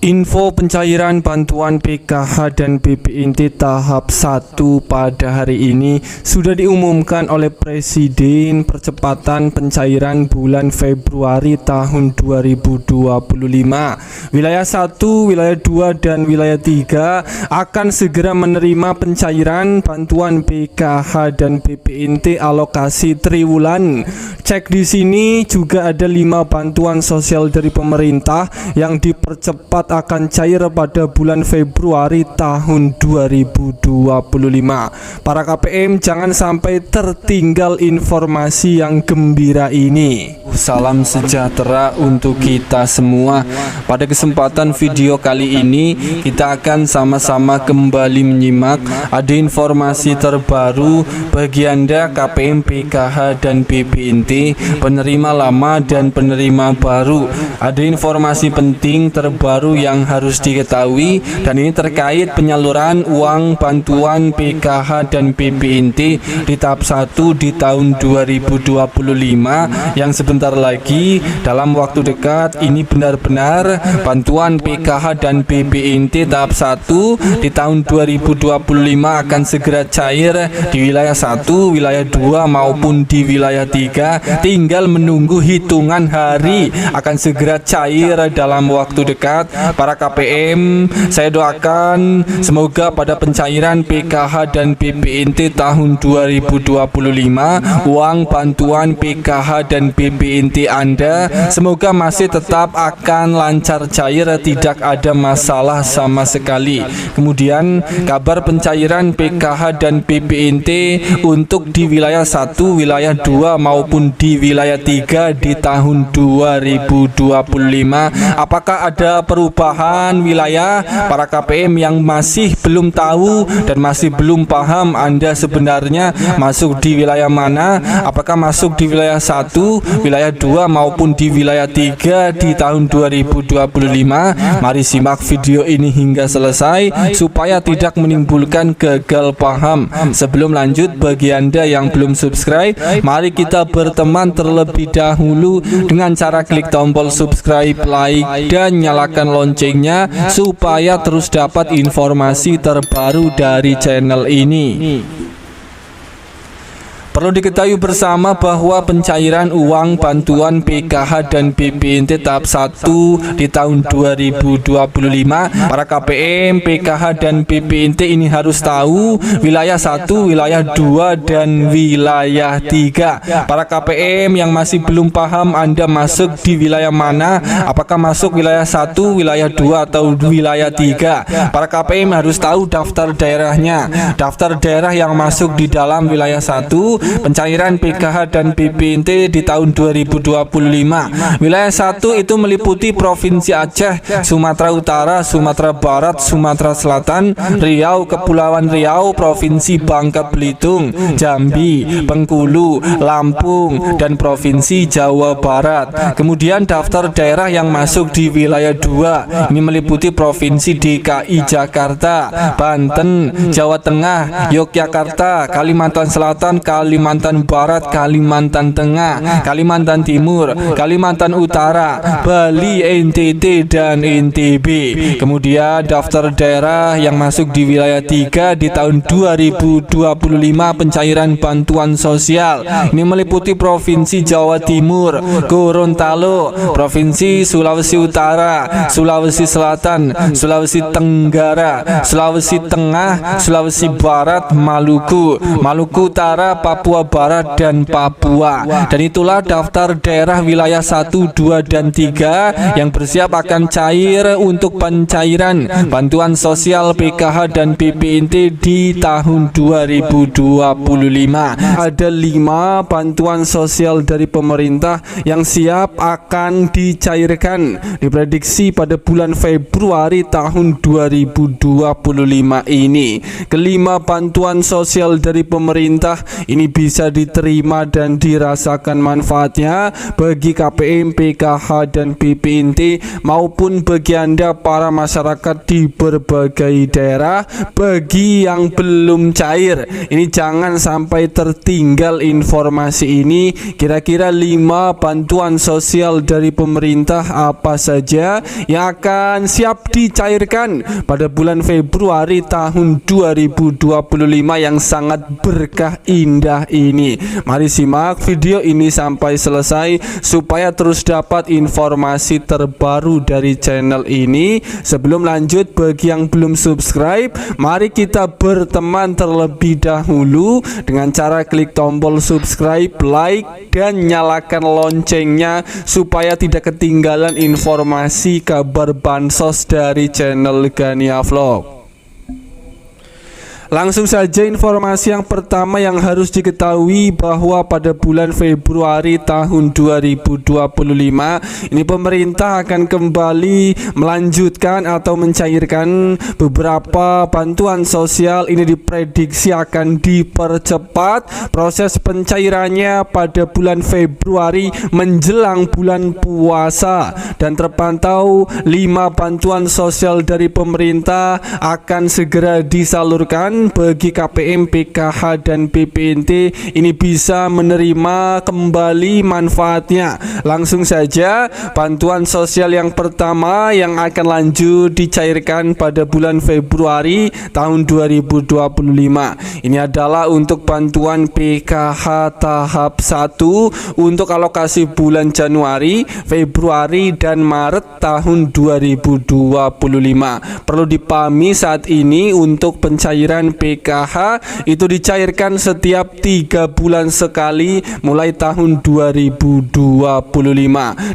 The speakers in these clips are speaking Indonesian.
Info pencairan bantuan PKH dan BPNT tahap 1 pada hari ini sudah diumumkan oleh Presiden. Percepatan pencairan bulan Februari tahun 2025. Wilayah 1, wilayah 2, dan wilayah 3 akan segera menerima pencairan bantuan PKH dan BPNT alokasi triwulan. Cek di sini juga ada 5 bantuan sosial dari pemerintah yang dipercepat akan cair pada bulan Februari tahun 2025. Para KPM jangan sampai tertinggal informasi yang gembira ini. Salam sejahtera untuk kita semua. Pada kesempatan video kali ini kita akan sama-sama kembali menyimak ada informasi terbaru bagi Anda KPM, PKH, dan BPNT, penerima lama dan penerima baru. Ada informasi penting terbaru yang harus diketahui, dan ini terkait penyaluran uang bantuan PKH dan BPNT di tahap 1 di tahun 2025 yang sebentar lagi dalam waktu dekat ini benar-benar bantuan PKH dan BPNT tahap 1 di tahun 2025 akan segera cair di wilayah 1, wilayah 2 maupun di wilayah 3. Tinggal menunggu hitungan hari akan segera cair dalam waktu dekat. Para KPM, saya doakan semoga pada pencairan PKH dan BPNT tahun 2025 uang bantuan PKH dan BPNT Anda semoga masih tetap akan lancar cair, tidak ada masalah sama sekali. Kemudian kabar pencairan PKH dan BPNT untuk di wilayah 1, wilayah 2 maupun di wilayah 3 di tahun 2025. Apakah ada perubahan wilayah? Para KPM yang masih belum tahu dan masih belum paham Anda sebenarnya masuk di wilayah mana, apakah masuk di wilayah 1, wilayah 2 maupun di wilayah 3 di tahun 2025? Mari simak video ini hingga selesai supaya tidak menimbulkan gagal paham. Sebelum lanjut, bagi Anda yang belum subscribe, mari kita berteman terlebih dahulu dengan cara klik tombol subscribe, like, dan nyalakan loncengnya supaya terus dapat informasi terbaru dari channel ini. Perlu diketahui bersama bahwa pencairan uang bantuan PKH dan BPNT tahap 1 di tahun 2025, para KPM, PKH, dan BPNT ini harus tahu wilayah 1, wilayah 2, dan wilayah 3. Para KPM yang masih belum paham Anda masuk di wilayah mana, apakah masuk wilayah 1, wilayah 2, atau wilayah 3. Para KPM harus tahu daftar daerahnya. Daftar daerah yang masuk di dalam wilayah 1 pencairan PKH dan BPNT di tahun 2025. Wilayah 1 itu meliputi Provinsi Aceh, Sumatera Utara, Sumatera Barat, Sumatera Selatan, Riau, Kepulauan Riau, Provinsi Bangka Belitung, Jambi, Bengkulu, Lampung, dan Provinsi Jawa Barat. Kemudian daftar daerah yang masuk di wilayah 2 ini meliputi Provinsi DKI Jakarta, Banten, Jawa Tengah, Yogyakarta, Kalimantan Selatan, Kalimantan Barat, Kalimantan Tengah, Kalimantan Timur, Kalimantan Utara, Bali, NTT, dan NTB. Kemudian daftar daerah yang masuk di wilayah 3 di tahun 2025 pencairan bantuan sosial ini meliputi Provinsi Jawa Timur, Gorontalo, Provinsi Sulawesi Utara, Sulawesi Selatan, Sulawesi Tenggara, Sulawesi Tengah, Sulawesi Barat, Maluku, Maluku Utara, Papua Barat, dan Papua. Dan itulah daftar daerah wilayah 1, 2, dan 3 yang bersiap akan cair untuk pencairan bantuan sosial PKH dan BPNT di tahun 2025. Ada 5 bantuan sosial dari pemerintah yang siap akan dicairkan diprediksi pada bulan Februari tahun 2025 ini. Kelima bantuan sosial dari pemerintah ini bisa diterima dan dirasakan manfaatnya bagi KPM, PKH, dan BPNT maupun bagi Anda para masyarakat di berbagai daerah. Bagi yang belum cair, ini jangan sampai tertinggal informasi ini. Kira-kira 5 bantuan sosial dari pemerintah apa saja yang akan siap dicairkan pada bulan Februari tahun 2025 yang sangat berkah indah ini. Mari simak video ini sampai selesai supaya terus dapat informasi terbaru dari channel ini. Sebelum lanjut, bagi yang belum subscribe, mari kita berteman terlebih dahulu dengan cara klik tombol subscribe, like, dan nyalakan loncengnya supaya tidak ketinggalan informasi kabar bansos dari channel Gania Vlog. Langsung saja informasi yang pertama yang harus diketahui bahwa pada bulan Februari tahun 2025 ini pemerintah akan kembali melanjutkan atau mencairkan beberapa bantuan sosial. Ini diprediksi akan dipercepat proses pencairannya pada bulan Februari menjelang bulan puasa, dan terpantau 5 bantuan sosial dari pemerintah akan segera disalurkan bagi KPM, PKH, dan BPNT. Ini bisa menerima kembali manfaatnya. Langsung saja, bantuan sosial yang pertama yang akan lanjut dicairkan pada bulan Februari tahun 2025. Ini adalah untuk bantuan PKH tahap 1 untuk alokasi bulan Januari, Februari, dan Maret tahun 2025. Perlu dipahami saat ini untuk pencairan PKH itu dicairkan setiap 3 bulan sekali mulai tahun 2025,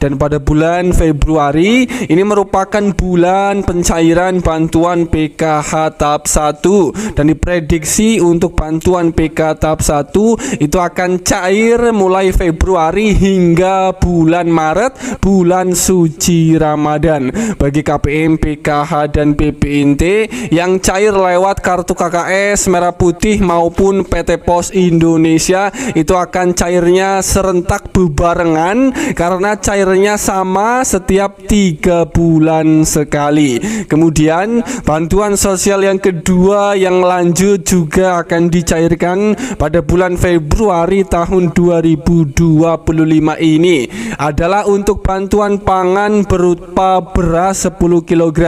dan pada bulan Februari ini merupakan bulan pencairan bantuan PKH tahap 1, dan diprediksi untuk bantuan PKH tahap 1 itu akan cair mulai Februari hingga bulan Maret, bulan suci Ramadan. Bagi KPM, PKH, dan BPNT yang cair lewat kartu KKS Merah Putih maupun PT Pos Indonesia itu akan cairnya serentak bebarengan karena cairnya sama setiap 3 bulan sekali. Kemudian bantuan sosial yang kedua yang lanjut juga akan dicairkan pada bulan Februari tahun 2025 ini adalah untuk bantuan pangan berupa beras 10 kg.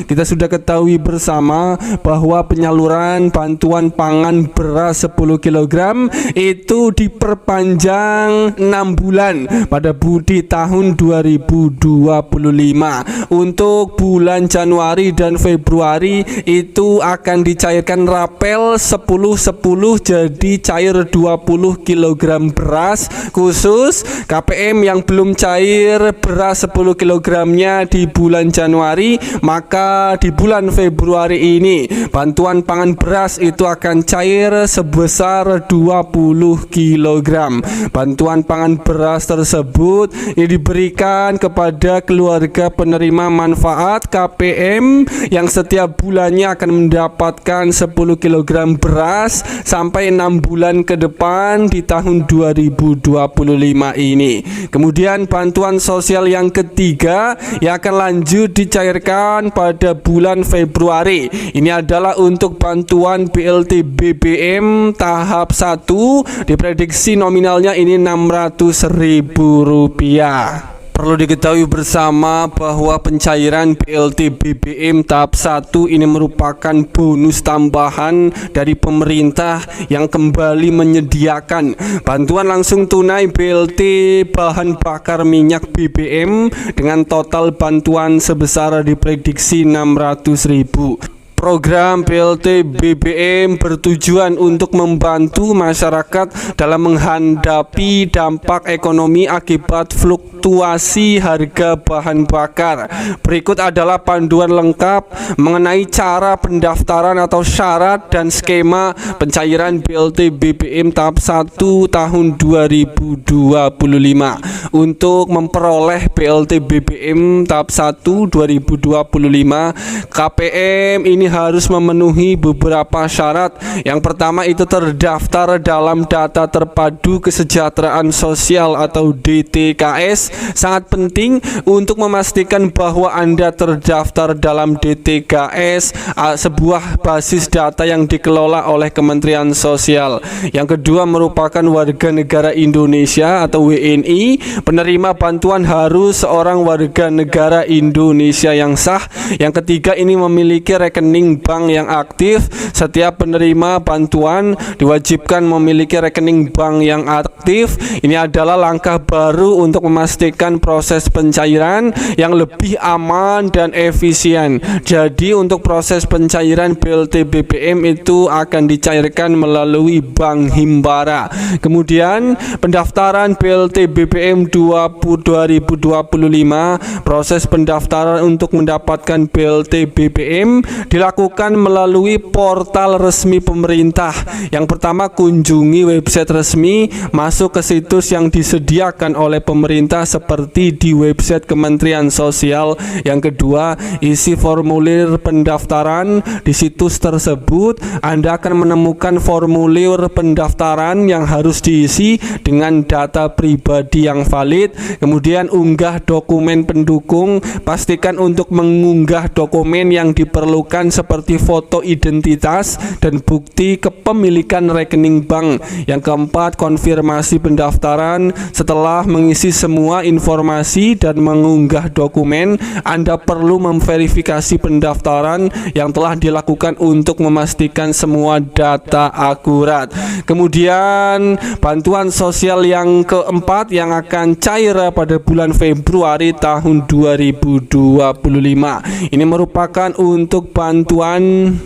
Kita sudah ketahui bersama bahwa penyaluran bantuan pangan beras 10 kg itu diperpanjang 6 bulan pada di tahun 2025. Untuk bulan Januari dan Februari itu akan dicairkan rapel 10-10 jadi cair 20 kg beras khusus KPM yang belum cair beras 10 kg-nya di bulan Januari, maka di bulan Februari ini bantuan pangan beras itu akan cair sebesar 20 kg. Bantuan pangan beras tersebut ini diberikan kepada keluarga penerima manfaat KPM yang setiap bulannya akan mendapatkan 10 kg beras sampai 6 bulan ke depan di tahun 2025 ini. Kemudian bantuan sosial yang ketiga yang akan lanjut dicairkan pada bulan Februari. Ini adalah untuk bantuan BLT BBM tahap 1, diprediksi nominalnya ini Rp600.000. Perlu diketahui bersama bahwa pencairan BLT BBM tahap 1 ini merupakan bonus tambahan dari pemerintah yang kembali menyediakan bantuan langsung tunai BLT bahan bakar minyak BBM dengan total bantuan sebesar diprediksi Rp600.000. Program BLT BBM bertujuan untuk membantu masyarakat dalam menghadapi dampak ekonomi akibat fluktuasi harga bahan bakar. Berikut adalah panduan lengkap mengenai cara pendaftaran atau syarat dan skema pencairan BLT BBM tahap 1 tahun 2025. Untuk memperoleh BLT BBM tahap 1 2025, KPM ini harus memenuhi beberapa syarat. Yang pertama itu terdaftar dalam data terpadu kesejahteraan sosial atau DTKS. Sangat penting untuk memastikan bahwa Anda terdaftar dalam DTKS, sebuah basis data yang dikelola oleh Kementerian Sosial. Yang kedua merupakan warga negara Indonesia atau WNI. Penerima bantuan harus seorang warga negara Indonesia yang sah. Yang ketiga ini memiliki rekening bank yang aktif. Setiap penerima bantuan diwajibkan memiliki rekening bank yang aktif. Ini adalah langkah baru untuk memastikan proses pencairan yang lebih aman dan efisien. Jadi untuk proses pencairan BLT BBM itu akan dicairkan melalui Bank Himbara. Kemudian pendaftaran BLT BBM 2025, proses pendaftaran untuk mendapatkan BLT BBM dilakukan melalui portal resmi pemerintah. Yang pertama, kunjungi website resmi, masuk ke situs yang disediakan oleh pemerintah seperti di website Kementerian Sosial. Yang kedua, isi formulir pendaftaran. Di situs tersebut Anda akan menemukan formulir pendaftaran yang harus diisi dengan data pribadi yang valid. Kemudian unggah dokumen pendukung. Pastikan untuk mengunggah dokumen yang diperlukan seperti foto identitas dan bukti kepemilikan rekening bank. Yang keempat, konfirmasi pendaftaran. Setelah mengisi semua informasi dan mengunggah dokumen, Anda perlu memverifikasi pendaftaran yang telah dilakukan untuk memastikan semua data akurat. Kemudian bantuan sosial yang keempat yang akan cair pada bulan Februari tahun 2025. Ini merupakan untuk bantuan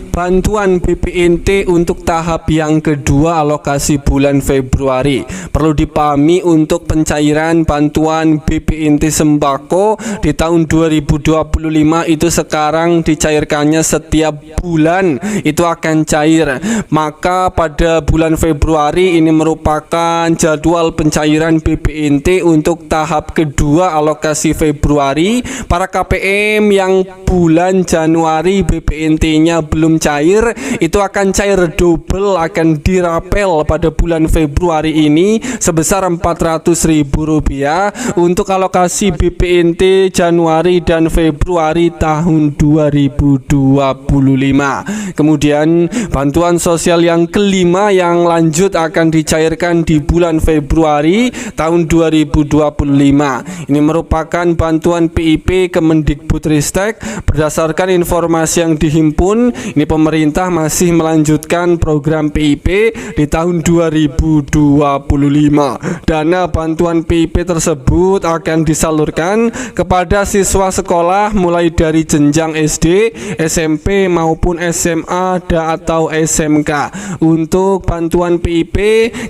BPNT untuk tahap yang kedua alokasi bulan Februari. Perlu dipahami untuk pencairan bantuan BPNT sembako di tahun 2025 itu sekarang dicairkannya setiap bulan itu akan cair. Maka pada bulan Februari ini merupakan jadwal pencairan BPNT untuk tahap kedua alokasi Februari. Para KPM yang bulan Januari BPNT-nya belum cair, itu akan cair double, akan dirapel pada bulan Februari ini sebesar Rp400.000 untuk alokasi BPNT Januari dan Februari tahun 2025. Kemudian bantuan sosial yang kelima yang lanjut akan dicairkan di bulan Februari tahun 2025. Ini merupakan bantuan PIP Kemendikbudristek. Berdasarkan informasi yang dihimpun, ini pemerintah masih melanjutkan program PIP di tahun 2025. Dana bantuan PIP tersebut akan disalurkan kepada siswa sekolah mulai dari jenjang SD, SMP maupun SMA atau SMK. Untuk bantuan PIP,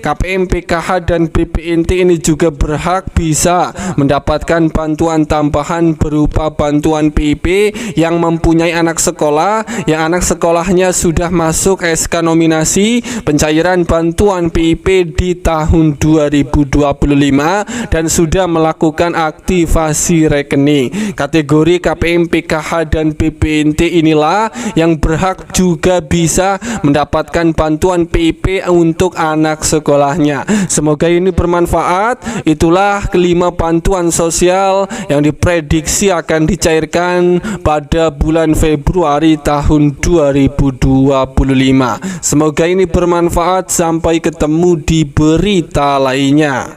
KPM, PKH dan BPNT ini juga berhak bisa mendapatkan bantuan tambahan berupa bantuan PIP yang mempunyai anak sekolah yang anak sekolahnya sudah masuk SK nominasi pencairan bantuan PIP di tahun 2025 dan sudah melakukan aktivasi rekening. Kategori KPM, PKH dan BPNT inilah yang berhak juga bisa mendapatkan bantuan PIP untuk anak sekolahnya. Semoga ini bermanfaat. Itulah kelima bantuan sosial yang diprediksi akan dicairkan pada bulan Februari tahun 2025. Semoga ini bermanfaat. Sampai ketemu di berita lainnya.